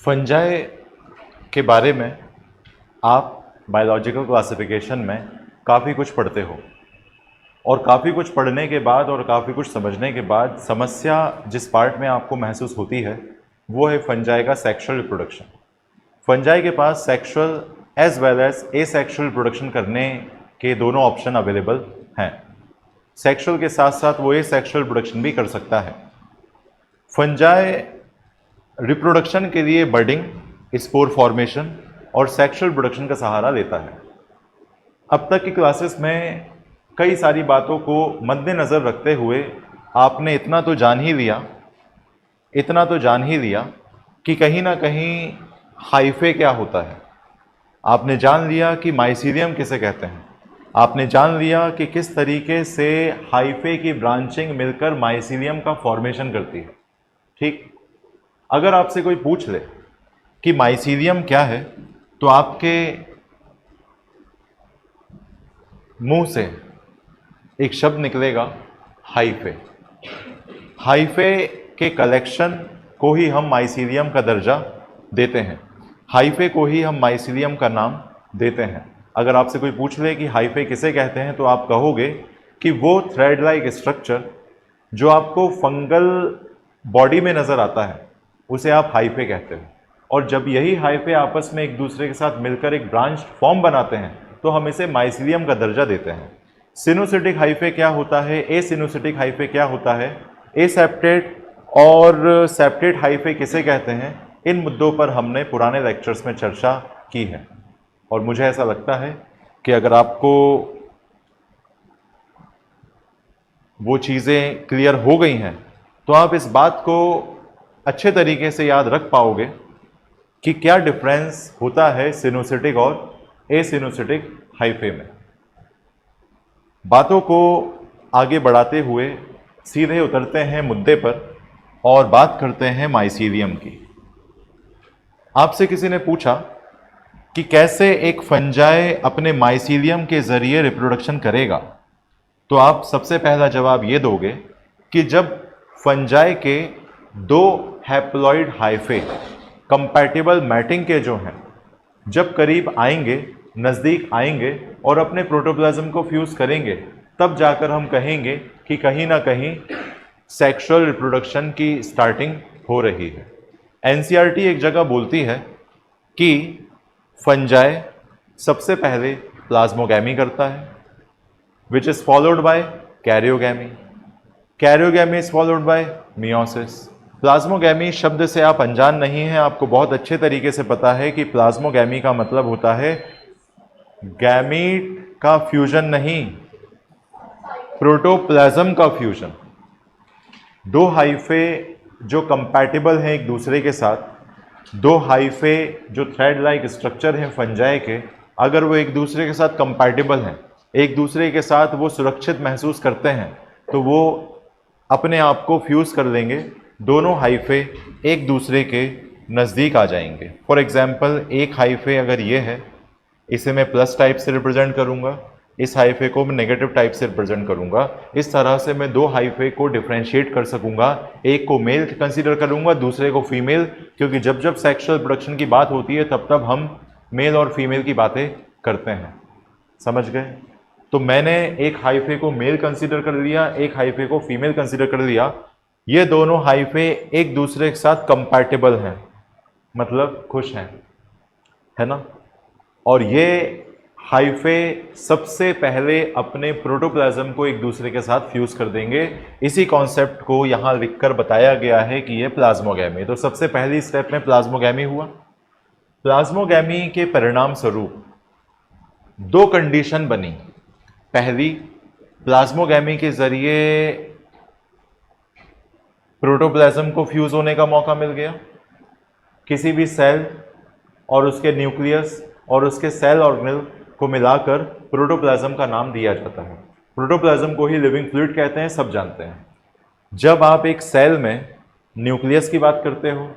Fungi के बारे में आप बायोलॉजिकल क्लासिफिकेशन में काफ़ी कुछ पढ़ते हो और काफ़ी कुछ पढ़ने के बाद और काफ़ी कुछ समझने के बाद समस्या जिस पार्ट में आपको महसूस होती है वो है फंजाई का सेक्सुअल रिप्रोडक्शन। फंजाई के पास sexual as well as asexual reproduction करने के दोनों ऑप्शन अवेलेबल हैं। सेक्सुअल के साथ साथ वो एसेक्सुअल रिप्रोडक्शन भी कर सकता है। फंजाई रिप्रोडक्शन के लिए बर्डिंग, स्पोर फॉर्मेशन और सेक्सुअल रिप्रोडक्शन का सहारा लेता है। अब तक की क्लासेस में कई सारी बातों को मद्देनज़र रखते हुए आपने इतना तो जान ही लिया कि कहीं ना कहीं हाइफे क्या होता है। आपने जान लिया कि माइसीलियम किसे कहते हैं। आपने जान लिया कि किस तरीके से हाइफे की ब्रांचिंग मिलकर माइसीलियम का फॉर्मेशन करती है। ठीक, अगर आपसे कोई पूछ ले कि माइसीलियम क्या है तो आपके मुंह से एक शब्द निकलेगा, हाइफे। हाइफे के कलेक्शन को ही हम माइसीलियम का दर्जा देते हैं, हाइफे को ही हम माइसीलियम का नाम देते हैं। अगर आपसे कोई पूछ ले कि हाइफे किसे कहते हैं तो आप कहोगे कि वो थ्रेड लाइक स्ट्रक्चर जो आपको फंगल बॉडी में नज़र आता है उसे आप हाइफे कहते हो। और जब यही हाइफे आपस में एक दूसरे के साथ मिलकर एक ब्रांच फॉर्म बनाते हैं तो हम इसे माइसीलियम का दर्जा देते हैं। सिनोसिटिक हाइफे क्या होता है, एसिनोसिटिक हाइफे क्या होता है, एसेप्टेट और सेप्टेट हाइफे किसे कहते हैं, इन मुद्दों पर हमने पुराने लेक्चर्स में चर्चा की है। और मुझे ऐसा लगता है कि अगर आपको वो चीज़ें क्लियर हो गई हैं तो आप इस बात को अच्छे तरीके से याद रख पाओगे कि क्या डिफरेंस होता है सिनोसिटिक और एसिनोसिटिक हाइफे में। बातों को आगे बढ़ाते हुए सीधे उतरते हैं मुद्दे पर और बात करते हैं माइसीलियम की। आपसे किसी ने पूछा कि कैसे एक फंजाई अपने माइसीलियम के जरिए रिप्रोडक्शन करेगा, तो आप सबसे पहला जवाब ये दोगे कि जब फंजाई के दो हैप्लॉइड हाइफे कंपैटिबल मैटिंग के जो हैं जब करीब आएंगे, नज़दीक आएंगे और अपने प्रोटोप्लाज्म को फ्यूज़ करेंगे, तब जाकर हम कहेंगे कि कहीं ना कहीं सेक्सुअल रिप्रोडक्शन की स्टार्टिंग हो रही है। एनसीईआरटी एक जगह बोलती है कि फंजाई सबसे पहले प्लाज्मोगैमी करता है, which is followed by karyogamy. Karyogamy is followed bye meiosis. Plasmogamy शब्द से आप अनजान नहीं हैं, आपको बहुत अच्छे तरीके से पता है कि प्लाज्मोगैमी का मतलब होता है गैमीट का फ्यूजन नहीं, प्रोटोप्लाज्म का फ्यूजन। दो हाइफे जो कंपैटिबल हैं एक दूसरे के साथ, दो हाइफे जो थ्रेड लाइक स्ट्रक्चर हैं फंजाई के, अगर वो एक दूसरे के साथ कंपैटिबल हैं, एक दूसरे के साथ वो सुरक्षित महसूस करते हैं, तो वो अपने आप को फ्यूज़ कर लेंगे, दोनों हाइफे एक दूसरे के नज़दीक आ जाएंगे। फॉर एग्जाम्पल, एक हाइफे अगर ये है, इसे मैं प्लस टाइप से रिप्रेजेंट करूंगा, इस हाइफे को मैं नेगेटिव टाइप से रिप्रेजेंट करूंगा। इस तरह से मैं दो हाइफे को डिफ्रेंशिएट कर सकूंगा, एक को मेल कंसीडर करूंगा, दूसरे को फीमेल, क्योंकि जब जब सेक्सुअल प्रोडक्शन की बात होती है तब तब हम मेल और फीमेल की बातें करते हैं। समझ गए? तो मैंने एक हाइफे को मेल कंसीडर कर लिया, एक हाइफे को फीमेल कंसीडर कर लिया। ये दोनों हाइफे एक दूसरे के साथ कंपैटिबल हैं, मतलब खुश हैं, है ना। और ये हाइफे सबसे पहले अपने प्रोटोप्लाज्म को एक दूसरे के साथ फ्यूज कर देंगे। इसी कॉन्सेप्ट को यहाँ लिखकर बताया गया है कि ये प्लाज्मोगैमी। तो सबसे पहली स्टेप में प्लाज्मोगैमी हुआ। प्लाज्मोगैमी के परिणाम स्वरूप दो कंडीशन बनी। पहली, प्लाज्मोगैमी के जरिए प्रोटोप्लाज्म को फ्यूज होने का मौका मिल गया। किसी भी सेल और उसके न्यूक्लियस और उसके सेल ऑर्गेनेल को मिलाकर प्रोटोप्लाज्म का नाम दिया जाता है। प्रोटोप्लाज्म को ही लिविंग फ्लूइड कहते हैं, सब जानते हैं। जब आप एक सेल में न्यूक्लियस की बात करते हो,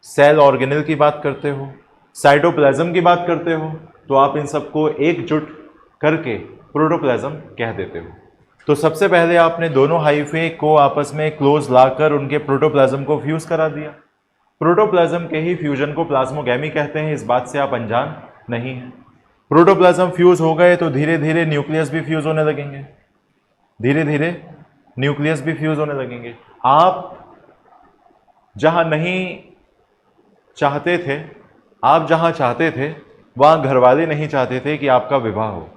सेल ऑर्गेनेल की बात करते हो, साइटोप्लाज्म की बात करते हो, तो आप इन सबको एकजुट करके प्रोटोप्लाज्म कह देते हो। तो सबसे पहले आपने दोनों हाइफे को आपस में क्लोज लाकर उनके प्रोटोप्लाज्म को फ्यूज करा दिया। प्रोटोप्लाज्म के ही फ्यूजन को प्लाज्मोगैमी कहते हैं, इस बात से आप अनजान नहीं हैं। प्रोटोप्लाज्म फ्यूज हो गए तो धीरे धीरे न्यूक्लियस भी फ्यूज होने लगेंगे, धीरे धीरे न्यूक्लियस भी फ्यूज होने लगेंगे। आप जहां नहीं चाहते थे, आप जहां चाहते थे वहां घरवाले नहीं चाहते थे कि आपका विवाह हो,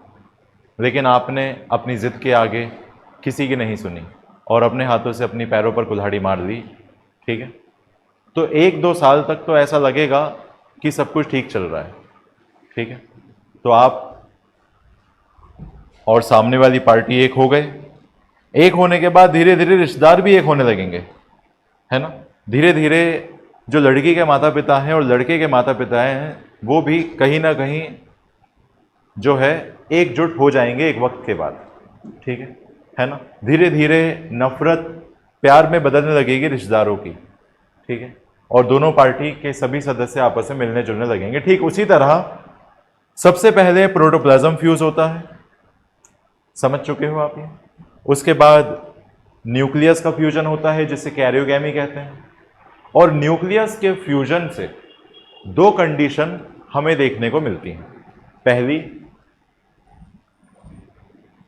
लेकिन आपने अपनी जिद के आगे किसी की नहीं सुनी और अपने हाथों से अपनी पैरों पर कुल्हाड़ी मार ली, ठीक है। तो 1-2 साल तक तो ऐसा लगेगा कि सब कुछ ठीक चल रहा है, ठीक है। तो आप और सामने वाली पार्टी एक हो गए, एक होने के बाद धीरे धीरे रिश्तेदार भी एक होने लगेंगे, है ना। धीरे धीरे जो लड़की के माता पिता हैं और लड़के के माता पिता हैं वो भी कहीं ना कहीं जो है एकजुट हो जाएंगे एक वक्त के बाद, ठीक है ना। धीरे धीरे नफरत प्यार में बदलने लगेगी रिश्तेदारों की, ठीक है, और दोनों पार्टी के सभी सदस्य आपस में मिलने जुलने लगेंगे। ठीक उसी तरह सबसे पहले प्रोटोप्लाज्म फ्यूज होता है, समझ चुके हो आप ये। उसके बाद न्यूक्लियस का फ्यूजन होता है जिसे कैरियोगैमी कहते हैं, और न्यूक्लियस के फ्यूजन से 2 कंडीशन हमें देखने को मिलती हैं। पहली,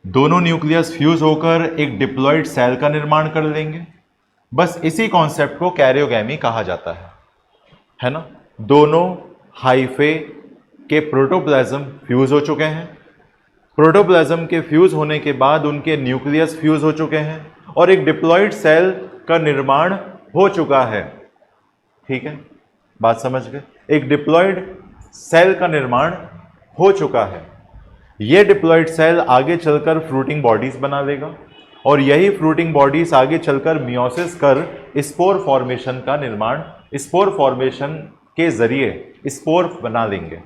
दोनों न्यूक्लियस फ्यूज होकर एक डिप्लॉयड सेल का निर्माण कर लेंगे, बस इसी कॉन्सेप्ट को कैरियोगैमी कहा जाता है ना। दोनों हाइफे के प्रोटोप्लाज्म फ्यूज हो चुके हैं, प्रोटोप्लाज्म के फ्यूज होने के बाद उनके न्यूक्लियस फ्यूज हो चुके हैं और एक डिप्लॉयड सेल का निर्माण हो चुका है, ठीक है, बात समझ गए। एक डिप्लॉयड सेल का निर्माण हो चुका है। यह डिप्लॉयड सेल आगे चलकर फ्रूटिंग बॉडीज बना लेगा और यही फ्रूटिंग बॉडीज आगे चलकर मियोसिस कर स्पोर फॉर्मेशन का निर्माण, स्पोर फॉर्मेशन के जरिए स्पोर बना लेंगे।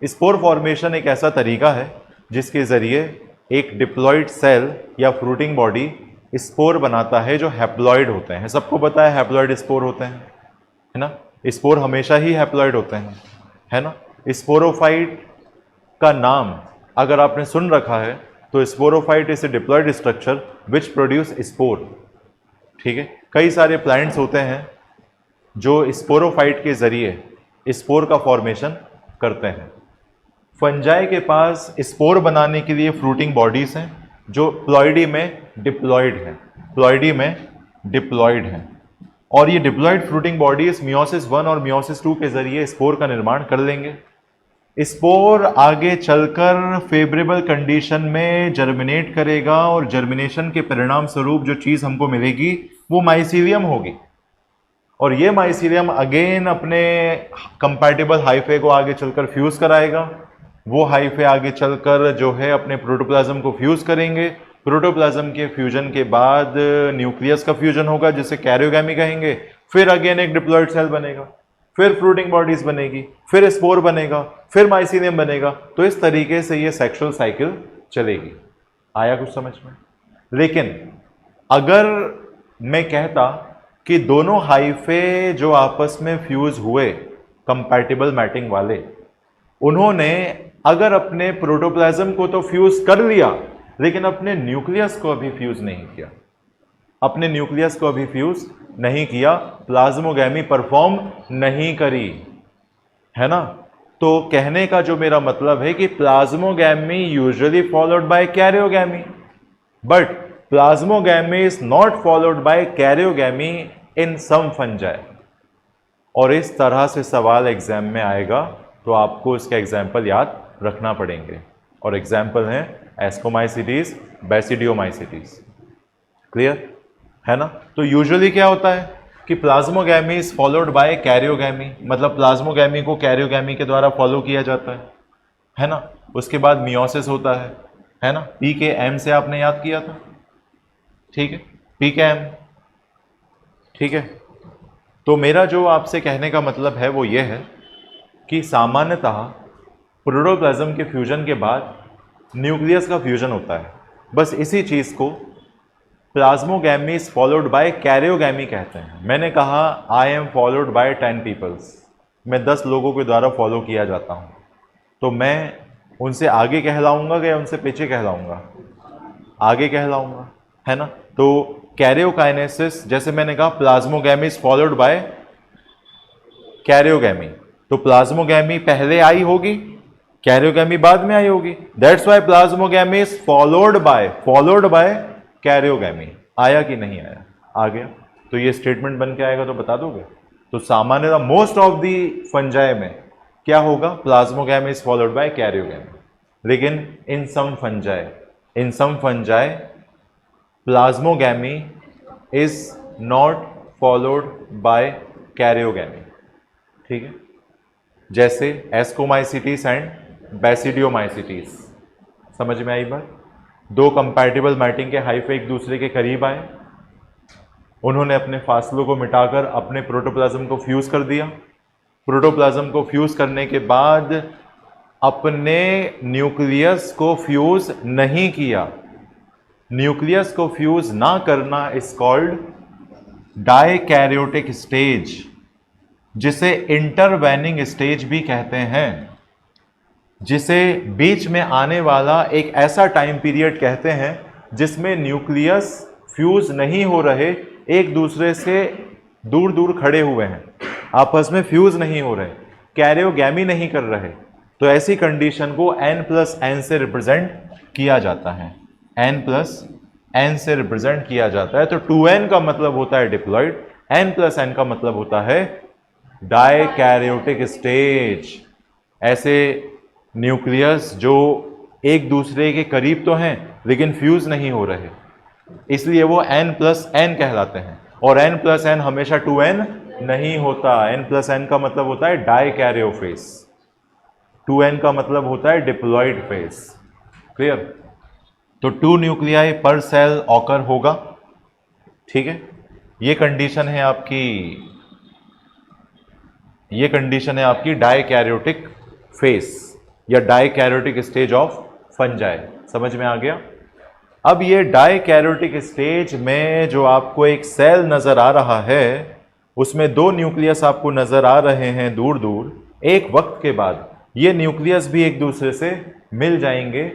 स्पोर फॉर्मेशन एक ऐसा तरीका है जिसके जरिए एक डिप्लॉयड सेल या फ्रूटिंग बॉडी स्पोर बनाता है जो हैप्लॉयड होते हैं। सबको पता है हैप्लॉयड स्पोर होते हैं, है ना। स्पोर हमेशा ही हैप्लॉयड होते हैं, है ना। स्पोरोफाइट का नाम अगर आपने सुन रखा है तो sporophyte is a diploid structure which produce spore, ठीक है। कई सारे प्लांट्स होते हैं जो स्पोरोफाइट के जरिए स्पोर का फॉर्मेशन करते हैं। फंजाई के पास स्पोर बनाने के लिए फ्रूटिंग बॉडीज हैं जो प्लॉइडी में डिप्लॉयड हैं, प्लॉइडी में डिप्लॉयड हैं, और ये डिप्लॉयड फ्रूटिंग बॉडीज मियोसिस 1 और मियोसिस 2 के जरिए स्पोर का निर्माण कर लेंगे। स्पोर आगे चलकर फेवरेबल कंडीशन में जर्मिनेट करेगा और जर्मिनेशन के परिणाम स्वरूप जो चीज़ हमको मिलेगी वो माइसीलियम होगी, और ये माइसीलियम अगेन अपने कंपैटिबल हाइफे को आगे चलकर फ्यूज कराएगा। वो हाइफे आगे चलकर जो है अपने प्रोटोप्लाज्म को फ्यूज करेंगे। प्रोटोप्लाज्म के फ्यूजन के बाद न्यूक्लियस का फ्यूजन होगा जिसे कैरियोगैमी कहेंगे। फिर अगेन एक डिप्लॉयड सेल बनेगा, फिर फ्रूटिंग बॉडीज बनेगी, फिर स्पोर बनेगा, फिर माइसीलियम बनेगा। तो इस तरीके से ये सेक्सुअल साइकिल चलेगी। आया कुछ समझ में? लेकिन अगर मैं कहता कि दोनों हाइफे जो आपस में फ्यूज हुए कंपैटिबल मैटिंग वाले, उन्होंने अगर अपने प्रोटोप्लाज्म को तो फ्यूज कर लिया लेकिन अपने न्यूक्लियस को अभी फ्यूज नहीं किया, अपने न्यूक्लियस को अभी फ्यूज नहीं किया, प्लाज्मोगैमी परफॉर्म नहीं करी, है ना। तो कहने का जो मेरा मतलब है कि plasmogamy usually followed by karyogamy, but plasmogamy is not followed by karyogamy in some fungi. और इस तरह से सवाल एग्जाम में आएगा तो आपको इसके एग्जाम्पल याद रखना पड़ेंगे, और एग्जाम्पल हैं एस्कोमाइसिटीज, बेसिडियोमाइसिटीज। क्लियर है ना। तो यूजुअली क्या होता है कि plasmogamy is followed by karyogamy, मतलब प्लाज्मोगैमी को कैरियोगैमी के द्वारा फॉलो किया जाता है ना। उसके बाद मियोसिस होता है ना। पी के एम से आपने याद किया था, ठीक है, पी के एम, ठीक है। तो मेरा जो आपसे कहने का मतलब है वो ये है कि सामान्यतः प्रोटोप्लाज्म के फ्यूजन के बाद न्यूक्लियस का फ्यूजन होता है। बस इसी चीज़ को plasmogamy is followed by karyogamy कहते हैं। मैंने कहा I am followed by 10 peoples, मैं 10 लोगों के द्वारा फॉलो किया जाता हूँ, तो मैं उनसे आगे कहलाऊंगा या उनसे पीछे कहलाऊंगा? आगे कहलाऊंगा, है ना। तो कैरियोकाइनेसिस, जैसे मैंने कहा plasmogamy is followed by karyogamy. तो प्लाज्मोगैमी पहले आई होगी, कैरियोगैमी बाद में आई होगी। That's why plasmogamy is followed by karyogamy. आया कि नहीं आया? आ गया। तो ये स्टेटमेंट बन के आएगा तो बता दोगे। तो सामान्यतः मोस्ट ऑफ दी फंजाई में क्या होगा? Plasmogamy is followed by karyogamy. लेकिन in some fungi plasmogamy is not followed by karyogamy. ठीक है, जैसे एस्कोमाइसिटीज एंड बेसिडियोमाइसिटीज। समझ में आई बात? दो कंपैटिबल मैटिंग के हाइफे एक दूसरे के करीब आए, उन्होंने अपने फासलों को मिटाकर अपने प्रोटोप्लाज्म को फ्यूज कर दिया। प्रोटोप्लाज्म को फ्यूज करने के बाद अपने न्यूक्लियस को फ्यूज नहीं किया। न्यूक्लियस को फ्यूज ना करना इज कॉल्ड डाइकैरियोटिक स्टेज, जिसे इंटरवेनिंग स्टेज भी कहते हैं, जिसे बीच में आने वाला एक ऐसा टाइम पीरियड कहते हैं जिसमें न्यूक्लियस फ्यूज नहीं हो रहे, एक दूसरे से दूर दूर खड़े हुए हैं, आपस में फ्यूज नहीं हो रहे, कैरियोगैमी नहीं कर रहे। तो ऐसी कंडीशन को n+n से रिप्रेजेंट किया जाता है, n+n से रिप्रेजेंट किया जाता है। तो 2n का मतलब होता है डिप्लॉयड, n+n का मतलब होता है डाइकैरियोटिक स्टेज। ऐसे न्यूक्लियस जो एक दूसरे के करीब तो हैं लेकिन फ्यूज नहीं हो रहे, इसलिए वो n+n कहलाते हैं। और n+n हमेशा 2n नहीं होता। n+n का मतलब होता है डाइकैरियोफेज, 2n का मतलब होता है डिप्लॉयड फेज। क्लियर? तो 2 न्यूक्लियाई पर सेल ऑकर होगा। ठीक है, ये कंडीशन है आपकी डाइकैरियोटिक फेज या डाइकैरियोटिक स्टेज ऑफ फंजाई। समझ में आ गया? अब ये डाइकैरियोटिक स्टेज में जो आपको एक सेल नजर आ रहा है, उसमें 2 न्यूक्लियस आपको नजर आ रहे हैं दूर दूर। एक वक्त के बाद ये न्यूक्लियस भी एक दूसरे से मिल जाएंगे,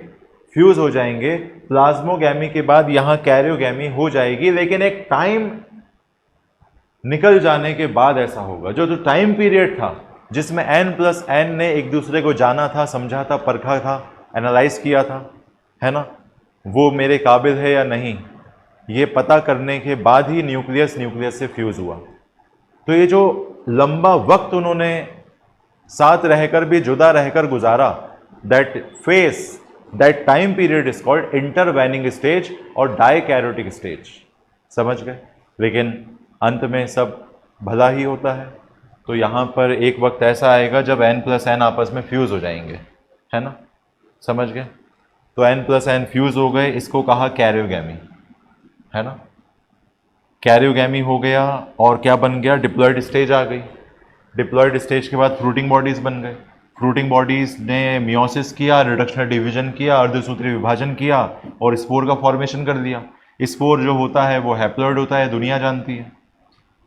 फ्यूज हो जाएंगे। प्लाज्मोगैमी के बाद यहां कैरियोगैमी हो जाएगी, लेकिन एक टाइम निकल जाने के बाद ऐसा होगा। जो टाइम पीरियड था जिसमें n+n ने एक दूसरे को जाना था, समझा था, परखा था, एनालाइज किया था, है ना, वो मेरे काबिल है या नहीं, ये पता करने के बाद ही न्यूक्लियस से फ्यूज हुआ। तो ये जो लंबा वक्त उन्होंने साथ रहकर भी जुदा रहकर गुजारा, that time period is called intervening stage और डाइकैरियोटिक स्टेज। समझ गए? लेकिन अंत में सब भला ही होता है। तो यहाँ पर एक वक्त ऐसा आएगा जब n+n आपस में फ्यूज हो जाएंगे, है ना? समझ गए? तो n+n फ्यूज हो गए, इसको कहा कैरियोगैमी, है ना? कैरियोगैमी हो गया और क्या बन गया? डिप्लॉयड स्टेज आ गई। डिप्लॉयड स्टेज के बाद फ्रूटिंग बॉडीज बन गए। फ्रूटिंग बॉडीज ने मियोसिस किया, रिडक्शनल डिवीजन किया, अर्धसूत्री विभाजन किया और स्पोर का फॉर्मेशन कर दिया। स्पोर जो होता है वो हैप्लॉइड होता है, दुनिया जानती है।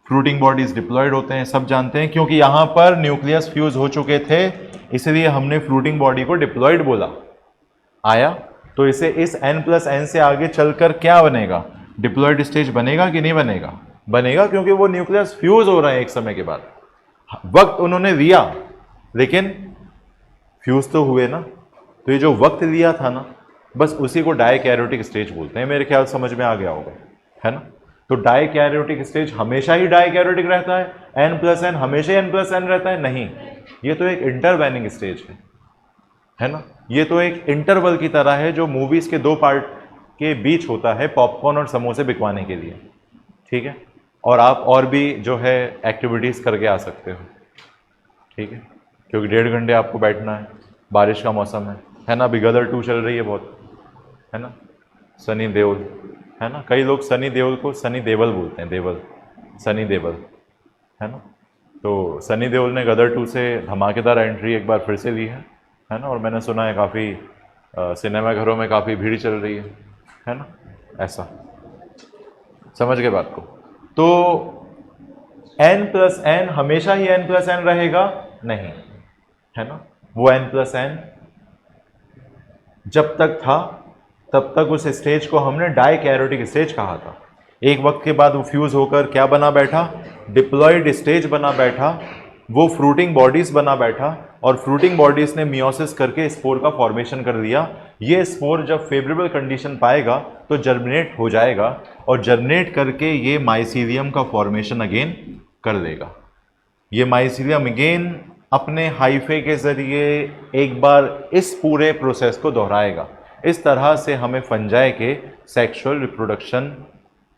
फ्रूटिंग बॉडीज डिप्लॉयड होते हैं, सब जानते हैं, क्योंकि यहाँ पर न्यूक्लियस फ्यूज हो चुके थे, इसलिए हमने फ्रूटिंग बॉडी को डिप्लॉयड बोला। आया? तो इसे इस n+n से आगे चलकर क्या बनेगा? डिप्लॉयड स्टेज बनेगा कि नहीं बनेगा? बनेगा, क्योंकि वो न्यूक्लियस फ्यूज हो रहे हैं एक समय के बाद। वक्त उन्होंने लिया लेकिन फ्यूज तो हुए ना। तो ये जो वक्त लिया था ना, बस उसी को डाइकैरियोटिक स्टेज बोलते हैं। मेरे ख्याल समझ में आ गया होगा, है ना? तो डाइकैरियोटिक स्टेज हमेशा ही डाइकैरियोटिक रहता है, n+n हमेशा n+n रहता है? नहीं, ये तो एक इंटरवेनिंग स्टेज है ना? ये तो एक इंटरवल की तरह है जो मूवीज के 2 पार्ट के बीच होता है पॉपकॉर्न और समोसे बिकवाने के लिए। ठीक है? और आप और भी जो है एक्टिविटीज़ करके आ सकते हो। ठीक है? क्योंकि 1.5 घंटे आपको बैठना है, बारिश का मौसम है ना? अभी गदर 2 चल रही है बहुत, है ना? सनी देओल, है ना? कई लोग सनी देओल को सनी देवल बोलते हैं, देवल, सनी देवल, है ना? तो सनी देओल ने गदर 2 से धमाकेदार एंट्री एक बार फिर से ली है ना? और मैंने सुना है काफ़ी सिनेमा घरों में काफ़ी भीड़ चल रही है ना? ऐसा समझ गए बात को? तो n+n हमेशा ही n+n रहेगा? नहीं, है ना? वो n+n जब तक था तब तक उस स्टेज को हमने डाइकैरियोटिक स्टेज कहा था। एक वक्त के बाद वो फ्यूज होकर क्या बना बैठा? डिप्लॉयड स्टेज बना बैठा। वो फ्रूटिंग बॉडीज बना बैठा और फ्रूटिंग बॉडीज ने मियोसिस करके स्पोर का फॉर्मेशन कर दिया। ये स्पोर जब फेवरेबल कंडीशन पाएगा तो जर्मिनेट हो जाएगा और जर्मिनेट करके ये माइसीलियम का फॉर्मेशन अगेन कर लेगा। ये माइसीलियम अगेन अपने हाइफे के जरिए एक बार इस पूरे प्रोसेस को दोहराएगा। इस तरह से हमें फंजाई के सेक्सुअल रिप्रोडक्शन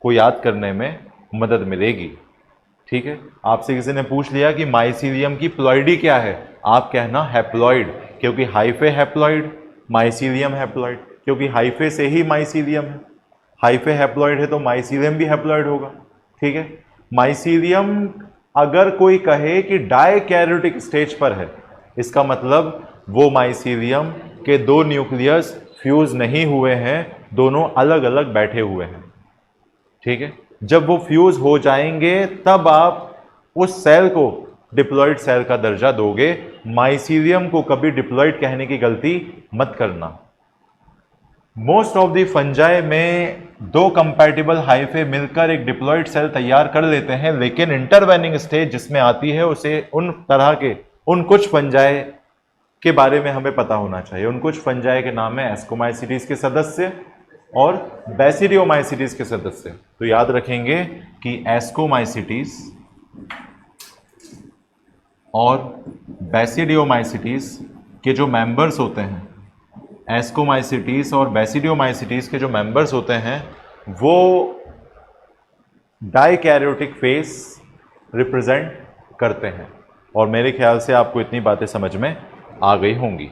को याद करने में मदद मिलेगी। ठीक है, आपसे किसी ने पूछ लिया कि माइसीलियम की प्लॉइडी क्या है, आप कहना हैप्लॉइड, क्योंकि हाइफे हैप्लॉइड, माइसीलियम हैप्लॉइड, क्योंकि हाइफे से ही माइसीलियम है। हाइफे हैप्लॉइड है तो माइसीलियम भी हैप्लॉइड होगा। ठीक है, माइसीलियम अगर कोई कहे कि डायकैरियोटिक स्टेज पर है, इसका मतलब वो माइसीलियम के दो न्यूक्लियस फ्यूज नहीं हुए हैं, दोनों अलग अलग बैठे हुए हैं। ठीक है, जब वो फ्यूज हो जाएंगे तब आप उस सेल को डिप्लॉइड सेल का दर्जा दोगे। माइसीलियम को कभी डिप्लॉइड कहने की गलती मत करना। मोस्ट ऑफ द फंजाई में दो कंपैटिबल हाइफे मिलकर एक डिप्लॉइड सेल तैयार कर लेते हैं, लेकिन इंटरवेनिंग स्टेज जिसमें आती है उसे उन कुछ फंजाई के बारे में हमें पता होना चाहिए। उन कुछ फंजाई के नाम है एस्कोमाइसिटीज के सदस्य और बेसिडियोमाइसिटीज के सदस्य। तो याद रखेंगे कि एस्कोमाइसिटीज और बेसिडियोमाइसिटीज के जो मेंबर्स होते हैं, एस्कोमाइसिटीज और बेसिडियोमाइसिटीज के जो मेंबर्स होते हैं वो डाइकैरियोटिक फेस रिप्रेजेंट करते हैं। और मेरे ख्याल से आपको इतनी बातें समझ में आ गई होंगी।